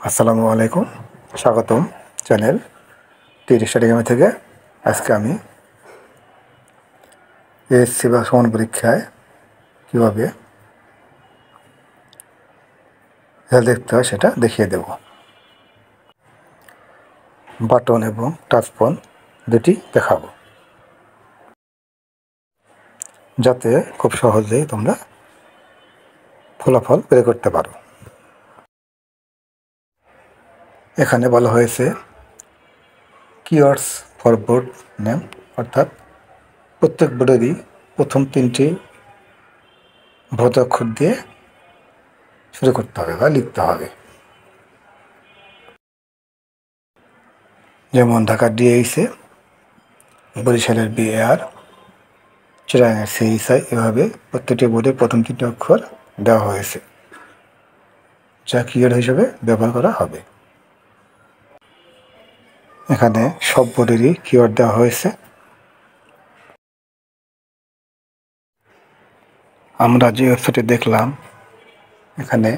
আসসালামু আলাইকুম, স্বাগতম চ্যানেল টিটি স্টাডি একাডেমি থেকে। আজকে আমি এসএসসি বা সমান পরীক্ষায় কীভাবে রেজাল্ট দেখতে হয় সেটা দেখিয়ে দেব। বাটন এবং টাচ ফোন দুটি দেখাবো, যাতে খুব সহজেই তোমরা ফলাফল বের করতে পারো। এখানে বলা হয়েছে কিওয়ার্ডস ফর বোর্ড নেম, অর্থাৎ প্রত্যেক বোর্ডেরই প্রথম 3টি বৃহৎ অক্ষর দিয়ে শুরু করতে হবে বা লিখতে হবে। যেমন ঢাকার ডিএইসে, বরিশালের বিএআর, চিরাঙের সিএসআই, এভাবে প্রত্যেকটি বোর্ডে প্রথম 3টি অক্ষর দেওয়া হয়েছে, যা কিওয়ার্ড হিসেবে ব্যবহার করা হবে। এখানে সব বোর্ডেরই কিওয়ার্ড দেওয়া হয়েছে। আমরা যে ওয়েবসাইটে দেখলাম, এখানে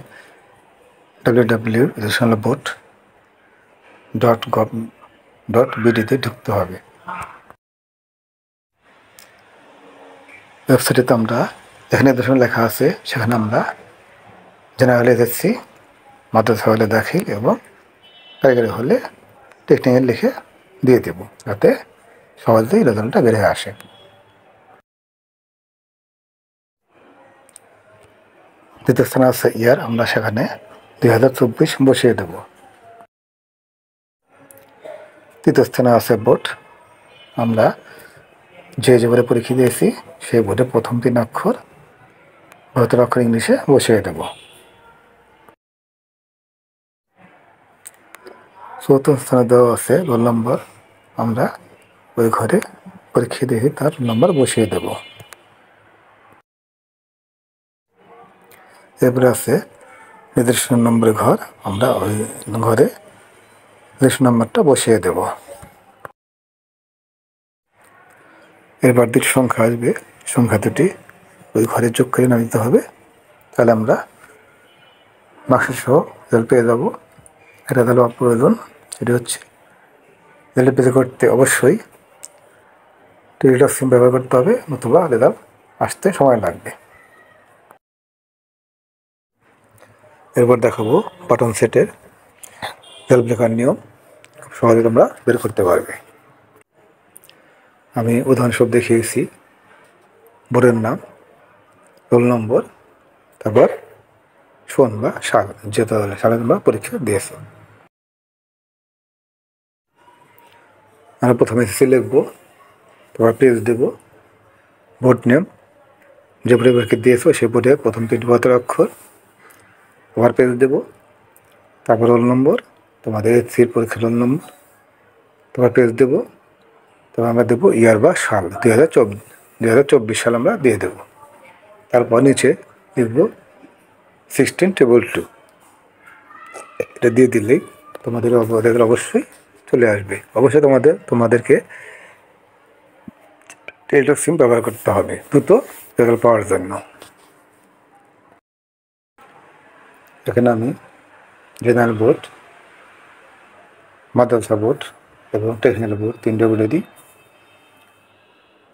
www.educationalboard.gov.bd তে ঢুকতে হবে। ওয়েবসাইটে আমরা এখানে নির্দেশনা লেখা আছে, সেখানে আমরা জেনারেলে যাচ্ছি, মাদ্রাসা হলে দাখিল এবং কারিগরি হলে টেকনিক্যাল লিখে দিয়ে দেব, যাতে সহজেই রেজাল্টটা বের হয়ে আসে। দ্বিতীয় স্থানে আছে ইয়ার, আমরা সেখানে 2024 বসিয়ে দেব। তৃতীয় স্থানে আছে বোর্ড, আমরা যে বোর্ডে পরীক্ষা দিয়েছি সেই বোর্ডে প্রথম 3 অক্ষর বৃহত্তর অক্ষর ইংলিশে বসিয়ে দেব। চতুর্থ স্থানে দেওয়া আছে রোল নম্বর, আমরা ওই ঘরে পরীক্ষা দিয়ে তার নম্বর বসিয়ে দেব। এরপরে আছে রেজিস্ট্রেশন নম্বরের ঘর, আমরা ওই ঘরে রেজিস্ট্রেশন নম্বরটা বসিয়ে দেব। এরপর দুটি সংখ্যা আসবে, সংখ্যা দুটি ওই ঘরে যোগ করে নামিয়ে দিতে হবে, তাহলে আমরা মার্কশিট সহ রেজাল্ট পেয়ে যাব। এটা তাহলে প্রয়োজন, এটি হচ্ছে রেজাল্ট বের করতে অবশ্যই টেলিটক সিম ব্যবহার করতে হবে, নতুবা রেজাল্ট আসতে সময় লাগবে। এরপর দেখাবো বাটন সেটের রেজাল্ট লেখার নিয়ম, খুব সহজে তোমরা বের করতে পারবে। আমি উদাহরণস্বরূপ দেখিয়েছি বোর্ডের নাম, রোল নম্বর, তারপর সন বা সাল, যে সালে তোমরা পরীক্ষা দিয়েছ। আমরা প্রথমে এসএসসি লিখবো, তারপর পেজ দেব, বোর্ড নেম, যে বোর্ডে পরীক্ষা দিয়েছো সেই বোর্ডে প্রথম 3টি বৃহত্তর অক্ষর, আবার পেজ দেব, তারপর রোল নম্বর, তোমাদের এসএসসির পরীক্ষার রোল নম্বর, তারপর পেজ দেব, তারপর আমরা দেবো ইয়ার বা সাল, 2024 সাল আমরা দিয়ে দেব। তারপর নিচে লিখব 16 টেবল 2, এটা দিয়ে দিলেই তোমাদের রেজাল্ট অবশ্যই চলে আসবে। অবশ্যই তোমাদেরকে টেলিটক সিম ব্যবহার করতে হবে দ্রুত রেজাল্ট পাওয়ার জন্য। এখানে আমি জেনারেল বোর্ড, মাদ্রাসা বোর্ড এবং টেকনিক্যাল বোর্ড 3টে বোর্ডেরই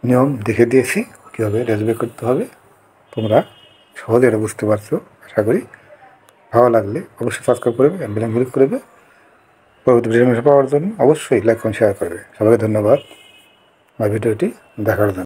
নিয়ম দেখে দিয়েছি কীভাবে রেজাল্ট বের করতে হবে। তোমরা সহজে এটা বুঝতে পারছো আশা করি। ভালো লাগলে অবশ্যই সাবস্ক্রাইব করবে, বেল ক্লিক করবে, পরবর্তী ভিডিও পাওয়ার জন্য অবশ্যই লাইক এবং শেয়ার করবে। সবাইকে ধন্যবাদ আমার ভিডিওটি দেখার জন্য।